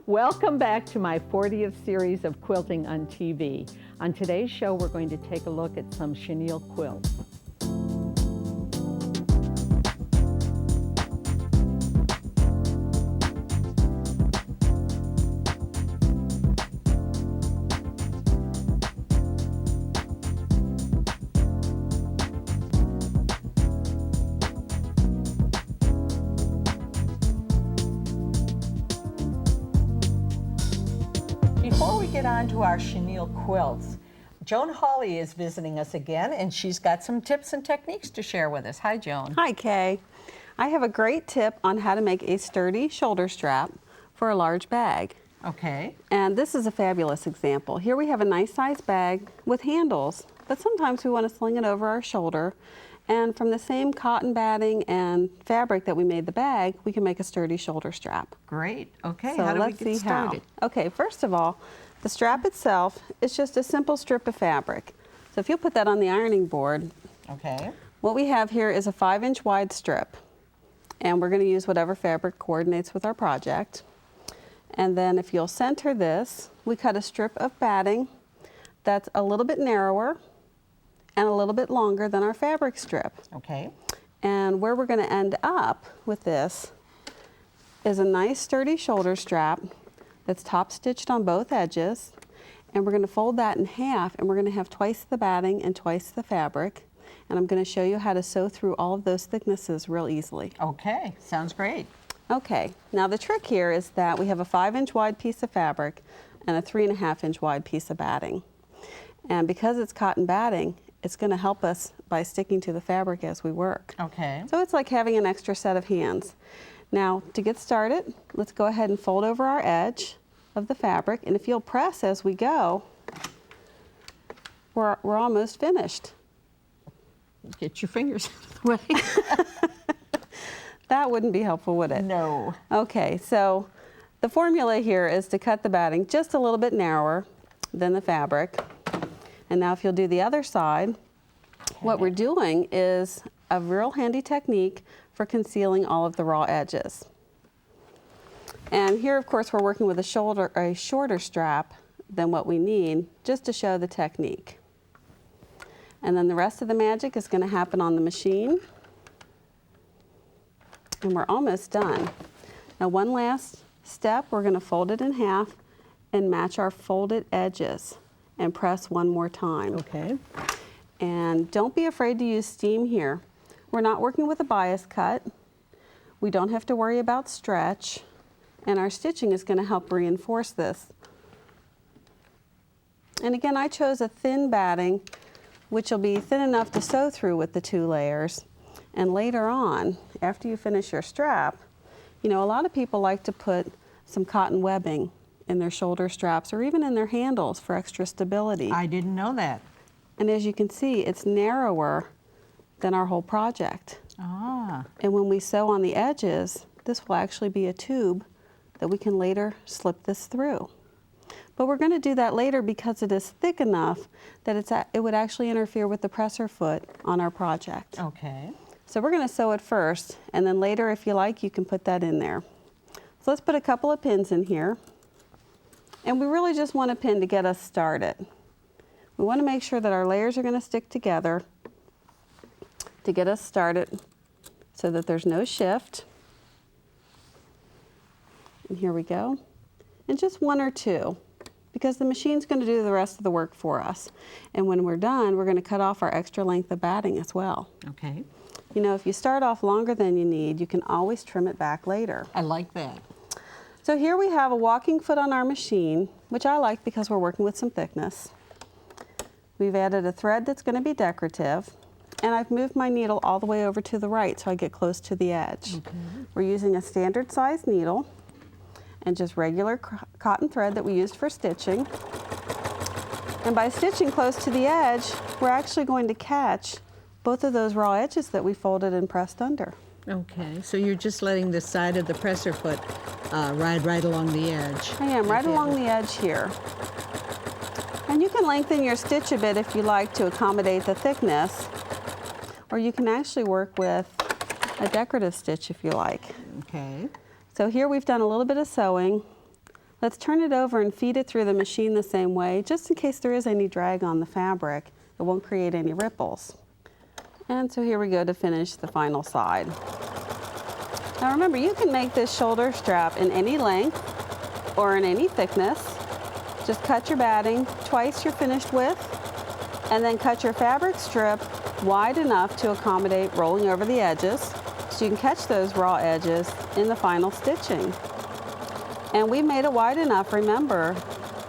Welcome back to my 40th series of quilting on TV. On today's show, we're going to take a look at some chenille quilts. Before we get on to our chenille quilts, Joan Hawley is visiting us again, and she's got some tips and techniques to share with us. Hi, Joan. Hi, Kay. I have a great tip on how to make a sturdy shoulder strap for a large bag. Okay. And this is a fabulous example. Here we have a nice size bag with handles, but sometimes we want to sling it over our shoulder. And from the same cotton batting and fabric that we made the bag, we can make a sturdy shoulder strap. Great. Okay, So how do we let's get see started? how. Okay, first of all, the strap itself is just a simple strip of fabric. So if you'll put that on the ironing board, Okay. what we have here is a 5-inch wide strip. And we're going to use whatever fabric coordinates with our project. And then if you'll center this, we cut a strip of batting that's a little bit narrower and a little bit longer than our fabric strip. Okay. And where we're going to end up with this is a nice sturdy shoulder strap that's top stitched on both edges. And we're going to fold that in half, and we're going to have twice the batting and twice the fabric. And I'm going to show you how to sew through all of those thicknesses real easily. Okay, sounds great. Okay, now the trick here is that we have a 5-inch wide piece of fabric and a 3.5-inch wide piece of batting. And because it's cotton batting, it's going to help us by sticking to the fabric as we work. Okay. So it's like having an extra set of hands. Now, to get started, let's go ahead and fold over our edge of the fabric, and if you'll press as we go, we're almost finished. Get your fingers out of the way. That wouldn't be helpful, would it? No. Okay, so the formula here is to cut the batting just a little bit narrower than the fabric. And now if you'll do the other side, what we're doing is a real handy technique for concealing all of the raw edges. And here, of course, we're working with a shorter strap than what we need, just to show the technique. And then the rest of the magic is going to happen on the machine. And we're almost done. Now, one last step, we're going to fold it in half and match our folded edges and press one more time. Okay. And don't be afraid to use steam here. We're not working with a bias cut. We don't have to worry about stretch. And our stitching is going to help reinforce this. And again, I chose a thin batting, which will be thin enough to sew through with the 2 layers. And later on, after you finish your strap, you know, a lot of people like to put some cotton webbing in their shoulder straps or even in their handles for extra stability. I didn't know that. And as you can see, it's narrower than our whole project. Ah. And when we sew on the edges, this will actually be a tube that we can later slip this through. But we're going to do that later because it is thick enough that it would actually interfere with the presser foot on our project. Okay. So we're going to sew it first, and then later, if you like, you can put that in there. So let's put a couple of pins in here. And we really just want a pin to get us started. We want to make sure that our layers are going to stick together to get us started so that there's no shift. And here we go. And just 1 or 2, because the machine's going to do the rest of the work for us. And when we're done, we're going to cut off our extra length of batting as well. Okay. You know, if you start off longer than you need, you can always trim it back later. I like that. So here we have a walking foot on our machine, which I like because we're working with some thickness. We've added a thread that's going to be decorative, and I've moved my needle all the way over to the right so I get close to the edge. Okay. We're using a standard size needle and just regular cotton thread that we used for stitching. And by stitching close to the edge, we're actually going to catch both of those raw edges that we folded and pressed under. Okay, so you're just letting the side of the presser foot ride right along the edge. I am, right along the edge here. And you can lengthen your stitch a bit if you like to accommodate the thickness, or you can actually work with a decorative stitch if you like. Okay. So here we've done a little bit of sewing. Let's turn it over and feed it through the machine the same way, just in case there is any drag on the fabric. It won't create any ripples. And so here we go to finish the final side. Now remember, you can make this shoulder strap in any length or in any thickness. Just cut your batting twice your finished width, and then cut your fabric strip wide enough to accommodate rolling over the edges, so you can catch those raw edges in the final stitching. And we made it wide enough, remember,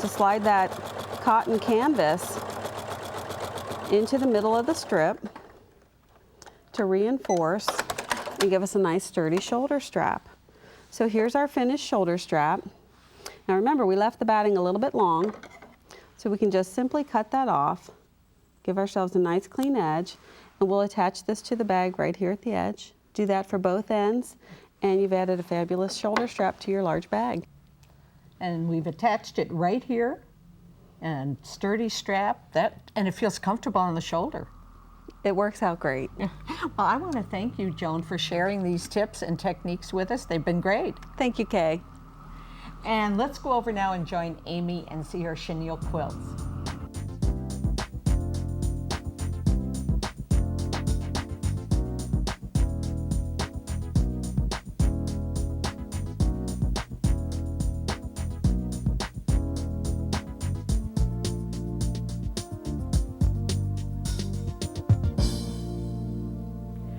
to slide that cotton canvas into the middle of the strip to reinforce and give us a nice sturdy shoulder strap. So here's our finished shoulder strap. Now remember, we left the batting a little bit long, so we can just simply cut that off, give ourselves a nice clean edge, and we'll attach this to the bag right here at the edge. Do that for both ends, and you've added a fabulous shoulder strap to your large bag. And we've attached it right here, and sturdy strap, and it feels comfortable on the shoulder. It works out great. Well, I want to thank you, Joan, for sharing these tips and techniques with us. They've been great. Thank you, Kaye. And let's go over now and join Amy and see her chenille quilts.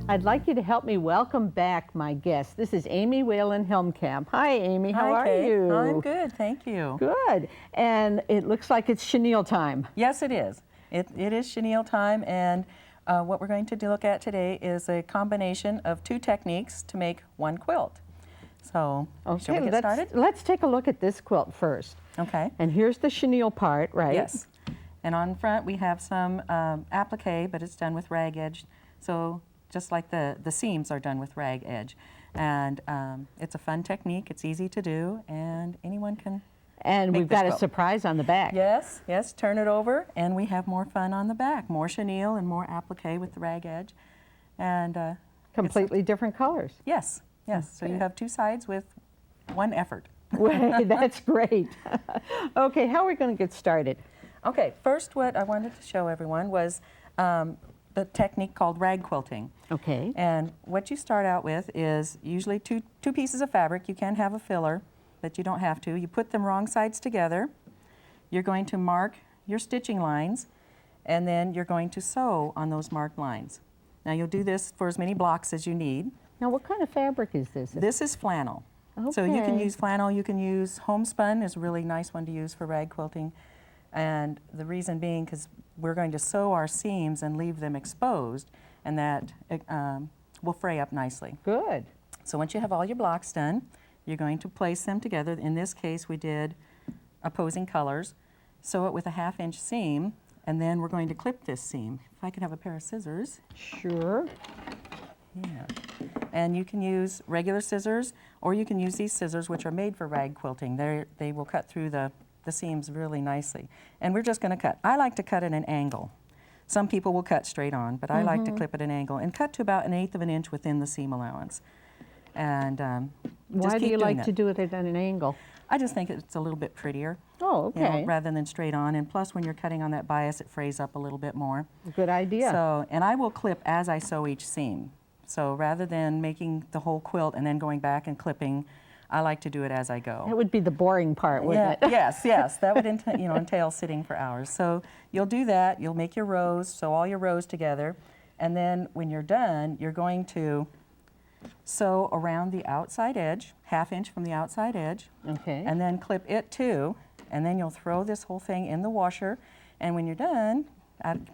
I'd like you to help me welcome back my guest. This is Amy Whalen Helmkamp. Hi, Amy. How are Kaye. you? I'm good, thank you. Good. And it looks like it's chenille time. Yes, it is. It is chenille time, and what we're going to look at today is a combination of two techniques to make one quilt. So, shall we get started? Let's take a look at this quilt first. Okay. And here's the chenille part, right? Yes. And on front we have some applique, but it's done with rag edge. So just like the seams are done with rag edge. And it's a fun technique, it's easy to do, and anyone can And make we've this got a quilt. surprise on the back. Yes, yes, turn it over, and we have more fun on the back. More chenille and more applique with the rag edge. And Completely different colors. yes, yes, so you Okay. have two sides with one effort. Well, that's great. Okay, how are we going to get started? Okay, first what I wanted to show everyone was the technique called rag quilting. Okay. And what you start out with is usually two pieces of fabric. You can have a filler, but you don't have to. You put them wrong sides together. You're going to mark your stitching lines, and then you're going to sew on those marked lines. Now you'll do this for as many blocks as you need. Now, what kind of fabric is this? This is flannel. So you can Okay. use flannel, you can use homespun is a really nice one to use for rag quilting. And the reason being because we're going to sew our seams and leave them exposed, and that will fray up nicely. Good. So once you have all your blocks done, you're going to place them together. In this case, we did opposing colors. Sew it with a 1/2 inch seam, and then we're going to clip this seam. If I could have a pair of scissors. Sure. Yeah. And you can use regular scissors, or you can use these scissors, which are made for rag quilting. They will cut through the seams really nicely. And we're just going to cut. I like to cut at an angle. Some people will cut straight on, but I like to clip at an angle and cut to about 1/8 of an inch within the seam allowance. And Why just do keep you doing like that. to do it at an angle? I just think it's a little bit prettier. Oh, you know, okay. rather than straight on. And plus, when you're cutting on that bias, it frays up a little bit more. Good idea. So, and I will clip as I sew each seam. So rather than making the whole quilt and then going back and clipping, I like to do it as I go. That would be the boring part, wouldn't it? Yes, that would entail sitting for hours. So you'll do that, you'll make your rows, sew all your rows together, and then when you're done, you're going to sew around the outside edge, 1/2 inch from the outside edge, Okay. and then clip it too, and then you'll throw this whole thing in the washer, and when you're done,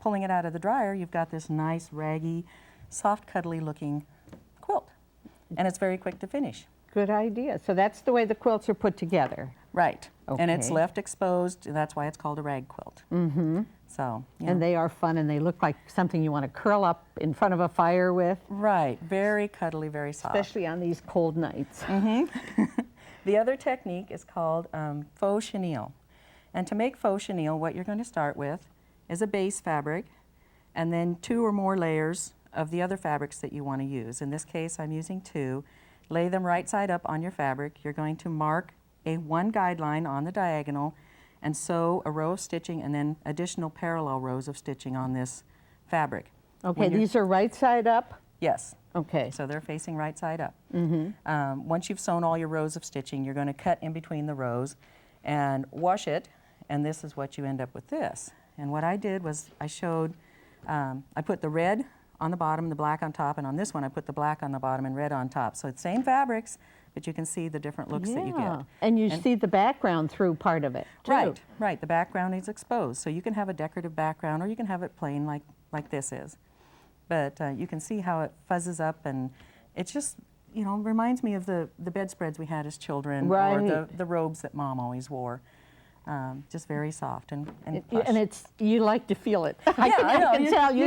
pulling it out of the dryer, you've got this nice raggy, soft, cuddly looking quilt, and it's very quick to finish. Good idea. So that's the way the quilts are put together. Right, and it's Okay. left exposed, that's why it's called a rag quilt. Mm-hmm. So, yeah. And they are fun, and they look like something you want to curl up in front of a fire with, Right, very cuddly, very soft. especially on these cold nights. The other technique is called faux chenille. And to make faux chenille, what you're going to start with is a base fabric, and then 2 or more layers of the other fabrics that you want to use. In this case, I'm using 2. Lay them right side up on your fabric. You're going to mark one guideline on the diagonal and sew a row of stitching and then additional parallel rows of stitching on this fabric. Okay, these are right side up? Yes. Okay. So they're facing right side up. Once you've sewn all your rows of stitching, you're going to cut in between the rows and wash it, and this is what you end up with this. And what I did was I showed, I put the red on the bottom, the black on top, and on this one I put the black on the bottom and red on top. So it's same fabrics, but you can see the different looks that you get. And you see the background through part of it, too. Right, right. The background is exposed. So you can have a decorative background or you can have it plain like this is. But you can see how it fuzzes up, and it just, you know, reminds me of the bedspreads we had as children, or the robes that Mom always wore. Just very soft and plush. And it's, you like to feel it. Yeah, I know. I can tell you.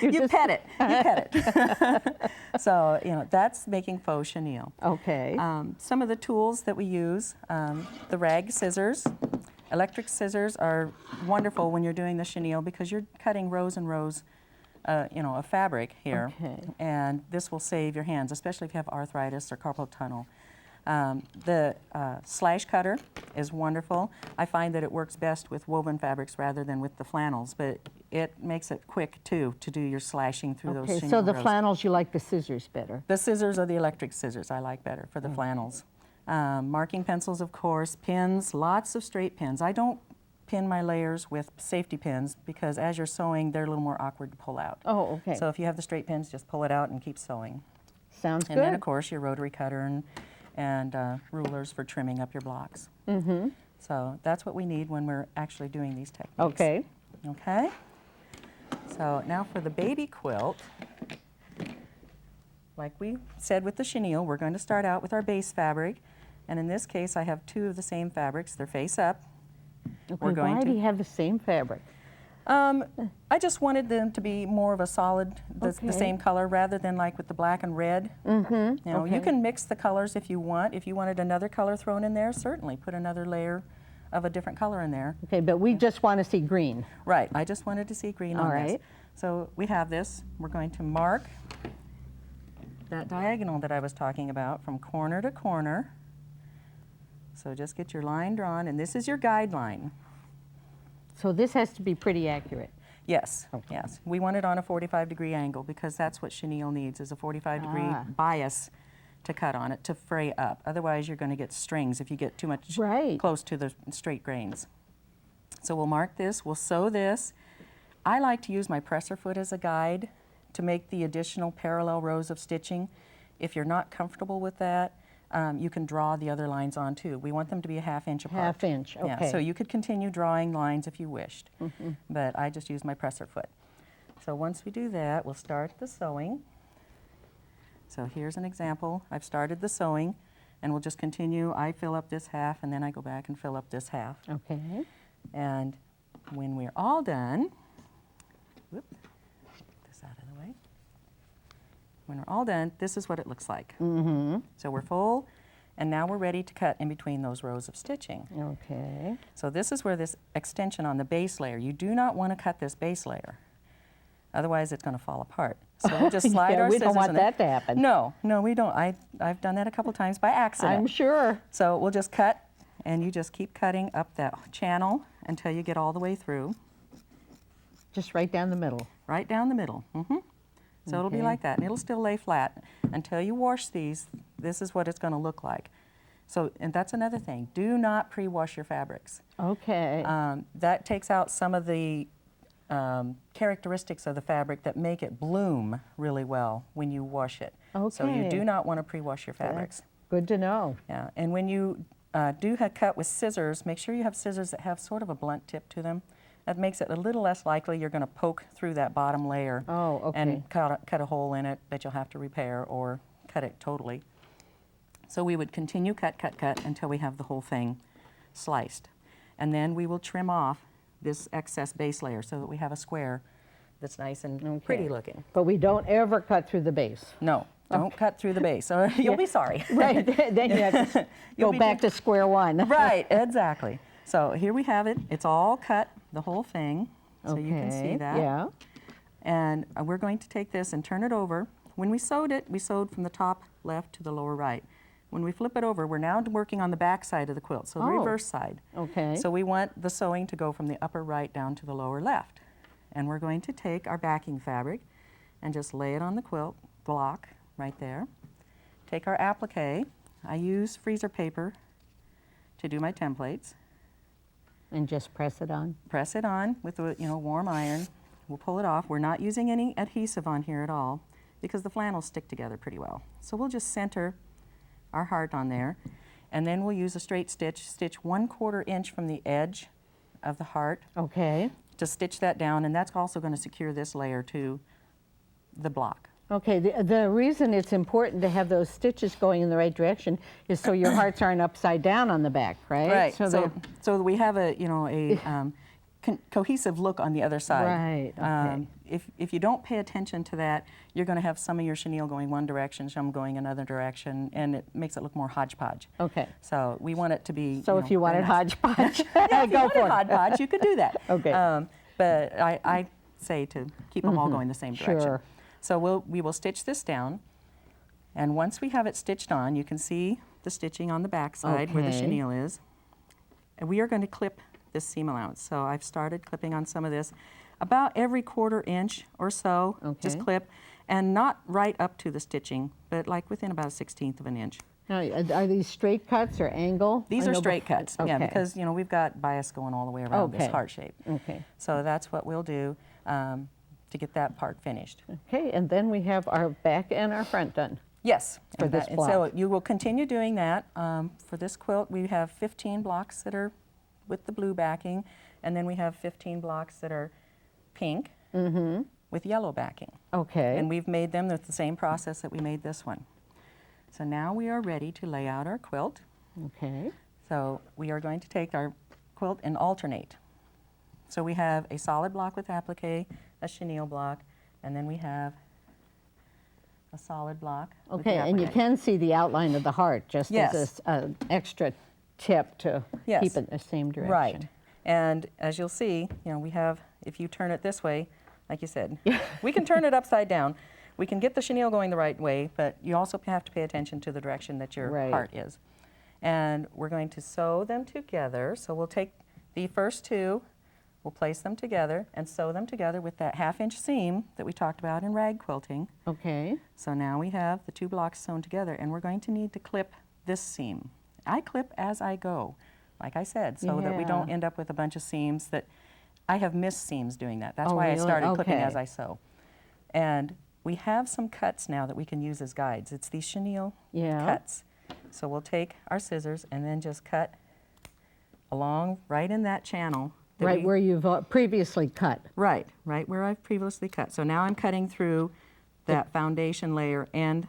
You pet it. You pet it. So, you know, that's making faux chenille. Okay. Some of the tools that we use, the rag scissors. Electric scissors are wonderful when you're doing the chenille because you're cutting rows and rows, you know, of fabric here. Okay. And this will save your hands, especially if you have arthritis or carpal tunnel. The slash cutter is wonderful. I find that it works best with woven fabrics rather than with the flannels, but it makes it quick too to do your slashing through those chenille So the rows. flannels, you like the scissors better? The scissors are the electric scissors I like better for the flannels. Marking pencils, of course, pins, lots of straight pins. I don't pin my layers with safety pins because as you're sewing, they're a little more awkward to pull out. Oh, okay. So if you have the straight pins, just pull it out and keep sewing. Sounds And good. then, of course, your rotary cutter and rulers for trimming up your blocks. So that's what we need when we're actually doing these techniques. Okay. Okay. So now for the baby quilt, like we said with the chenille, we're going to start out with our base fabric. And in this case, I have two of the same fabrics. They're face up. Okay, why do you have the same fabric? I just wanted them to be more of a solid, the same color rather than like with the black and red. You know, you can mix the colors if you want. If you wanted another color thrown in there, certainly put another layer of a different color in there. Okay, but we just want to see green. Right, I just wanted to see green on All this. right. So we have this. We're going to mark that diagonal that I was talking about from corner to corner. So just get your line drawn, and this is your guideline. So this has to be pretty accurate. Yes, yes. We want it on a 45-degree angle because that's what chenille needs, is a 45-degree bias to cut on it to fray up. Otherwise, you're going to get strings if you get too much close to the straight grains. So we'll mark this, we'll sew this. I like to use my presser foot as a guide to make the additional parallel rows of stitching. If you're not comfortable with that, you can draw the other lines on too. We want them to be a ½ inch apart. Half inch, okay. Yeah, so you could continue drawing lines if you wished, but I just use my presser foot. So once we do that, we'll start the sewing. So here's an example. I've started the sewing, and we'll just continue. I fill up this half, and then I go back and fill up this half. Okay. And when we're all done, whoop, get this out of the way. When we're all done, this is what it looks like. So we're full, and now we're ready to cut in between those rows of stitching. Okay. So this is where this extension on the base layer, you do not want to cut this base layer. Otherwise, it's going to fall apart. So we'll just slide our we scissors don't want in that to happen. No, no, we don't. I've done that a couple times by accident. I'm sure. So we'll just cut, and you just keep cutting up that channel until you get all the way through. Just right down the middle. Right down the middle. So it'll be like that, and it'll still lay flat. Until you wash these, this is what it's going to look like. So, and that's another thing. Do not pre-wash your fabrics. Okay. That takes out some of the characteristics of the fabric that make it bloom really well when you wash it. So you do not want to pre-wash your fabrics. Good to know. Yeah, and when you do cut with scissors, make sure you have scissors that have sort of a blunt tip to them. That makes it a little less likely you're going to poke through that bottom layer and cut a hole in it that you'll have to repair or cut it totally. So we would continue cut until we have the whole thing sliced. And then we will trim off this excess base layer so that we have a square that's nice and pretty looking. But we don't ever cut through the base. No, don't cut through the base or you'll be sorry. Right, then you have to go back to square one. Right, exactly. So here we have it. It's all cut, the whole thing, so you can see that. Yeah. And we're going to take this and turn it over. When we sewed it, we sewed from the top left to the lower right. when we flip it over, we're now working on the back side of the quilt, so the reverse side. Okay. So we want the sewing to go from the upper right down to the lower left. And we're going to take our backing fabric and just lay it on the quilt block right there. Take our applique. I use freezer paper to do my templates. And just press it on. Press it on with a warm iron. We'll pull it off. We're not using any adhesive on here at all because the flannels stick together pretty well. So we'll just center our heart on there, and then we'll use a straight stitch, stitch 1/4 inch from the edge of the heart Okay. to stitch that down, and that's also going to secure this layer to the block. Okay, the reason it's important to have those stitches going in the right direction is so your hearts aren't upside down on the back, right? Right. So, So we have a cohesive look on the other side. Right, okay. If you don't pay attention to that, you're going to have some of your chenille going one direction, some going another direction, and it makes it look more hodgepodge. Okay. So we want it to be. so if you very wanted nice. hodgepodge, Yeah, if you go wanted for it. hodgepodge, you could do that. Okay. But I say to keep them all going the same direction. Sure. So we will stitch this down, and once we have it stitched on, you can see the stitching on the back side where the Okay. chenille is. And we are going to clip this seam allowance. So I've started clipping on some of this. About every 1/4 inch or so, just Okay. clip, and not right up to the stitching, but like within about a 1/16 of an inch. Now, are these straight cuts or angle? These I are know straight cuts, yeah, okay. because we've got bias going all the way around this Okay. heart shape. Okay. So that's what we'll do to get that part finished. Okay, and then we have our back and our front done. Yes. For and this and so block. you will continue doing that. For this quilt, we have 15 blocks that are with the blue backing, and then we have 15 blocks that are pink with yellow backing. Okay. And we've made them with the same process that we made this one. So now we are ready to lay out our quilt. Okay. So we are going to take our quilt and alternate. So we have a solid block with applique, a chenille block, and then we have a solid block with the Okay, and you applique. can see the outline of the heart just Yes. as an extra tip to Yes. keep it in the same direction. Right. And as you'll see, we have, if you turn it this way, like you said, we can turn it upside down. We can get the chenille going the right way, but you also have to pay attention to the direction that your Right. heart is. And we're going to sew them together. So we'll take the first two, we'll place them together and sew them together with that 1/2 inch seam that we talked about in rag quilting. Okay. So now we have the two blocks sewn together, and we're going to need to clip this seam. I clip as I go, like I said, so that we don't Yeah. end up with a bunch of seams that I have missed seams doing that. That's Oh, why I really? started clipping Okay. as I sew. And we have some cuts now that we can use as guides. It's these chenille Yeah. cuts. So we'll take our scissors and then just cut along right in that channel. that Right we- where you've previously cut. Right where I've previously cut. So now I'm cutting through that foundation layer and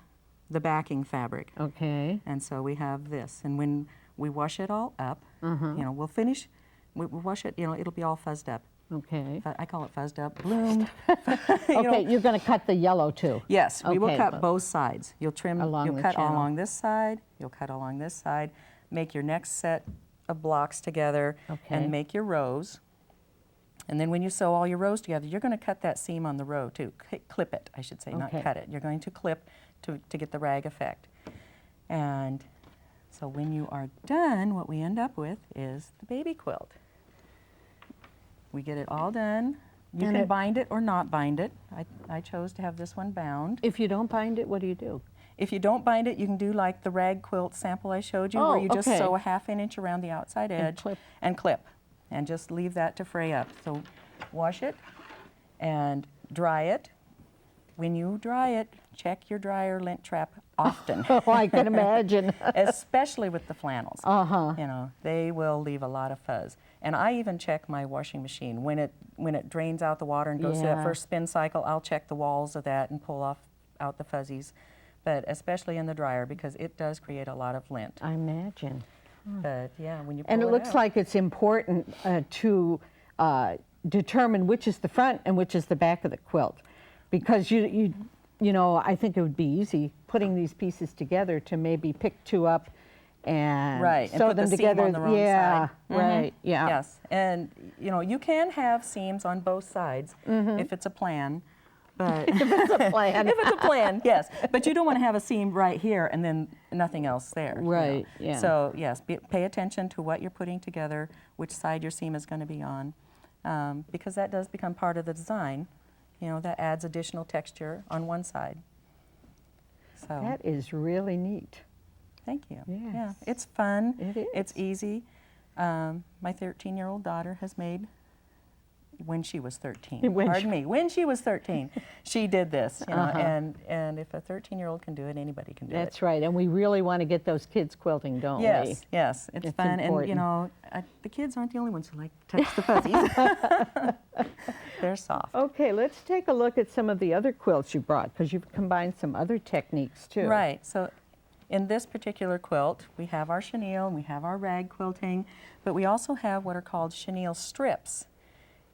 the backing fabric. Okay. And so we have this. And when we wash it all up, we'll finish, we'll wash it, it'll be all fuzzed up. Okay. I call it fuzzed up, bloomed. Okay, you're going to cut the yellow too. Yes, we will Okay. cut both sides. You'll trim, Along you'll the cut channel. along this side, you'll cut along this side, make your next set of blocks together, Okay. and make your rows. And then when you sew all your rows together, you're going to cut that seam on the row too. Clip it, I should say, not Okay. cut it. You're going to clip to get the rag effect. And so when you are done, what we end up with is the baby quilt. We get it all done. You And can it- bind it or not bind it. I chose to have this one bound. If you don't bind it, what do you do? If you don't bind it, you can do like the rag quilt sample I showed you, Oh, where you just okay. sew a 1/2 inch around the outside edge clip. and just leave that to fray up. So wash it and dry it. When you dry it, check your dryer lint trap often, Oh, I can imagine. especially with the flannels. Uh-huh. They will leave a lot of fuzz. And I even check my washing machine. When it drains out the water and goes to that Yeah. first spin cycle, I'll check the walls of that and pull out the fuzzies. But especially in the dryer, because it does create a lot of lint. I imagine. But yeah, when you pull And it looks out, like it's important to determine which is the front and which is the back of the quilt, because I think it would be easy putting these pieces together to maybe pick two up and right, and sew put them the together. seam on the wrong yeah, side. Mhm. right. Yeah. Yes, and you can have seams on both sides if it's a plan, but If it's a plan. if it's a plan, yes. But you don't want to have a seam right here and then nothing else there. you know. Right, yeah. So yes, pay attention to what you're putting together, which side your seam is going to be on, because that does become part of the design. You know, that adds additional texture on one side. So That is really neat. thank you. Yeah, Yes. it's fun. It is. It's easy. My 13-year-old daughter has made, when she was 13, when she was 13, she did this, you know, and if a 13-year-old can do it, anybody can do it. That's right, and we really want to get those kids quilting, don't we? Yes, yes, it's It's fun, and you important. know, the kids aren't the only ones who like to touch the fuzzies. They're soft. Okay, let's take a look at some of the other quilts you brought, because you've combined some other techniques too. Right, so in this particular quilt, we have our chenille, and we have our rag quilting, but we also have what are called chenille strips.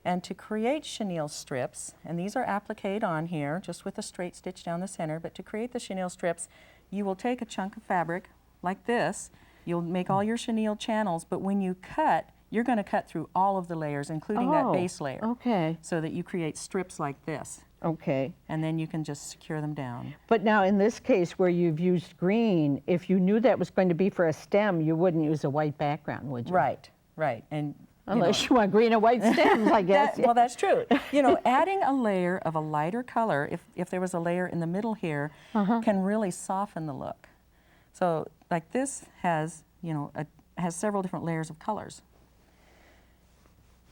And to create chenille strips, and these are appliqued on here, just with a straight stitch down the center, but to create the chenille strips, you will take a chunk of fabric like this, you'll make all your chenille channels, but when you cut, you're going to cut through all of the layers, including that base layer, Okay, so that you create strips like this, okay. and then you can just secure them down. But now in this case where you've used green, if you knew that was going to be for a stem, you wouldn't use a white background, would you? Right, right, and Unless you want green and white stems, I guess. well, that's true. You know, adding a layer of a lighter color, if there was a layer in the middle here, can really soften the look. So, like this has, you know, has several different layers of colors.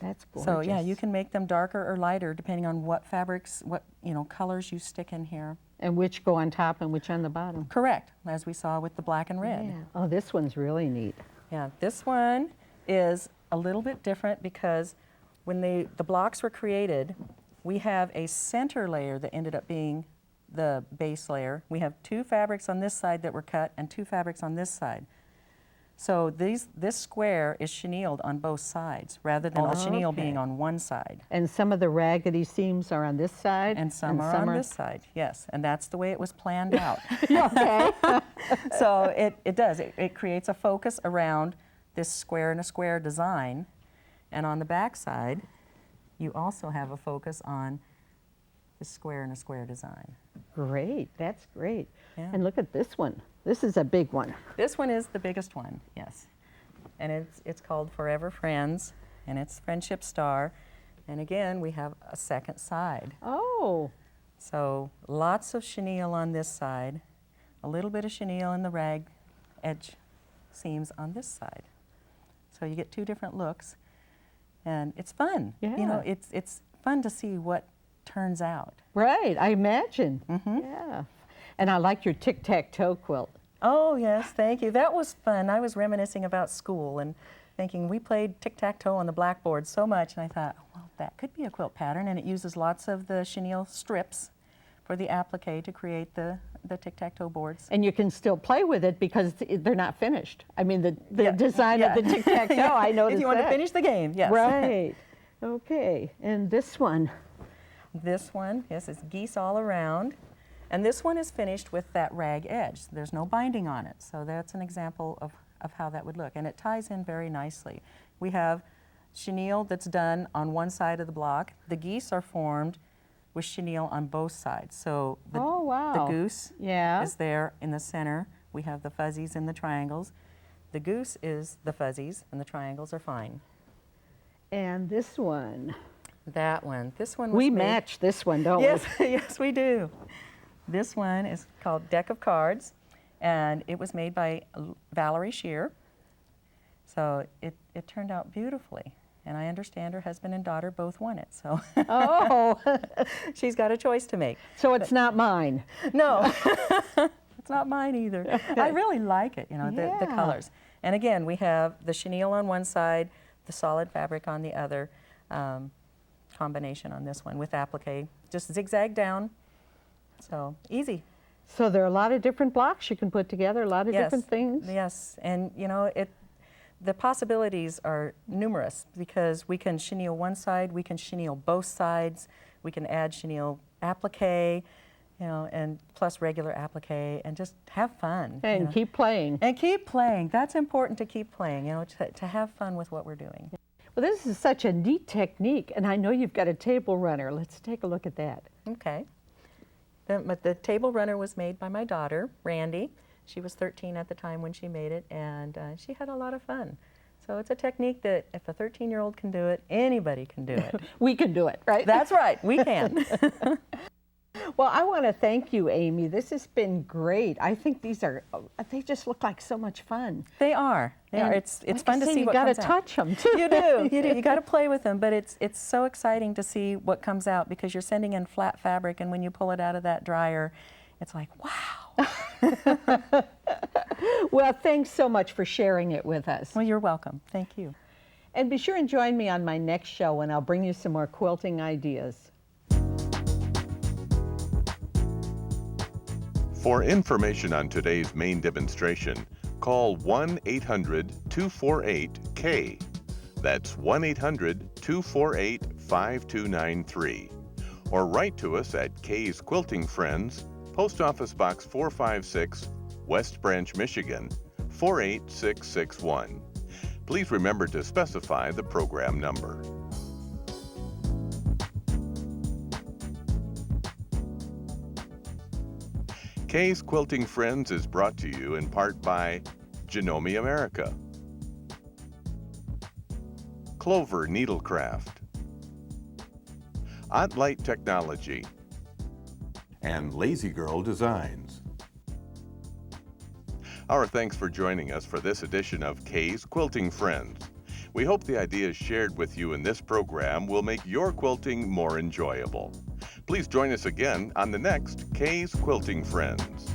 That's gorgeous. So, yeah, you can make them darker or lighter depending on what fabrics, what, you know, colors you stick in here. And which go on top and which on the bottom. Correct, as we saw with the black and red. Yeah. Oh, this one's really neat. Yeah, this one is a little bit different because when the blocks were created, we have a center layer that ended up being the base layer. We have two fabrics on this side that were cut and two fabrics on this side. So this square is chenilled on both sides rather than the chenille being on one side. And some of the raggedy seams are on this side? And some are on this side, yes. And that's the way it was planned out. Okay. So it does. It creates a focus around this square and a square design. And on the back side, you also have a focus on this square and a square design. Great, that's great. Yeah. And look at this one. This is a big one. This one is the biggest one, yes. And it's called Forever Friends, and it's Friendship Star. And again, we have a second side. Oh, So lots of chenille on this side, a little bit of chenille in the rag edge seams on this side. So you get two different looks, and it's fun. You know, Yeah. it's fun to see what turns out. right, I imagine. Yeah. And I like your tic-tac-toe quilt. Oh yes, thank you. That was fun. I was reminiscing about school and thinking we played tic-tac-toe on the blackboard so much, and I thought, well, that could be a quilt pattern, and it uses lots of the chenille strips for the applique to create the tic-tac-toe boards. And you can still play with it because they're not finished. I mean, the Yeah, design yeah. of the tic-tac-toe, I noticed If you want that. to finish the game, yes. Right. Okay, and this one. This one, yes, it's geese all around. And this one is finished with that rag edge. There's no binding on it. So that's an example of how that would look. And it ties in very nicely. We have chenille that's done on one side of the block. The geese are formed with chenille on both sides. So the, Oh, wow. the goose Yeah. is there in the center. We have the fuzzies and the triangles. The goose is the fuzzies and the triangles are fine. And this one. That one. This one was We made- match this one, don't Yes, yes, we do. This one is called Deck of Cards, and it was made by Valerie Shear. So it turned out beautifully. And I understand her husband and daughter both won it, so we? Oh, she's got a choice to make. so it's not mine. No, it's not mine either. I really like it, you know, the Yeah. colors. And again, we have the chenille on one side, the solid fabric on the other, combination on this one with applique. Just zigzag down, so easy. So there are a lot of different blocks you can put together, a lot of Yes, different things. Yes, and you know, the possibilities are numerous because we can chenille one side, we can chenille both sides, we can add chenille applique, you know, and plus regular applique, and just have fun. you And know. keep playing. And keep playing. That's important to keep playing, you know, to have fun with what we're doing. Well, this is such a neat technique, and I know you've got a table runner. Let's take a look at that. Okay. But the table runner was made by my daughter, Randy. She was 13 at the time when she made it, and she had a lot of fun. So it's a technique that if a 13-year-old can do it, anybody can do it. We can do it, right? That's right, we can. Well, I want to thank you, Amy. This has been great. I think they just look like so much fun. They are. They are. And It's like fun I to say, see what comes out. You got to touch them too. You do. You do. You got to play with them, but it's so exciting to see what comes out because you're sending in flat fabric, and when you pull it out of that dryer, it's like, wow. Well, thanks so much for sharing it with us. Well, you're welcome. Thank you. And be sure and join me on my next show when I'll bring you some more quilting ideas. For information on today's main demonstration, call 1-800-248-KAYE. That's 1-800-248-5293. Or write to us at Kaye's Quilting Friends, Post Office Box 456, West Branch, Michigan, 48661. Please remember to specify the program number. Kaye's Quilting Friends is brought to you in part by Janome America, Clover Needlecraft, Light Technology, and Lazy Girl Designs. Our thanks for joining us for this edition of Kaye's Quilting Friends. We hope the ideas shared with you in this program will make your quilting more enjoyable. Please join us again on the next Kaye's Quilting Friends.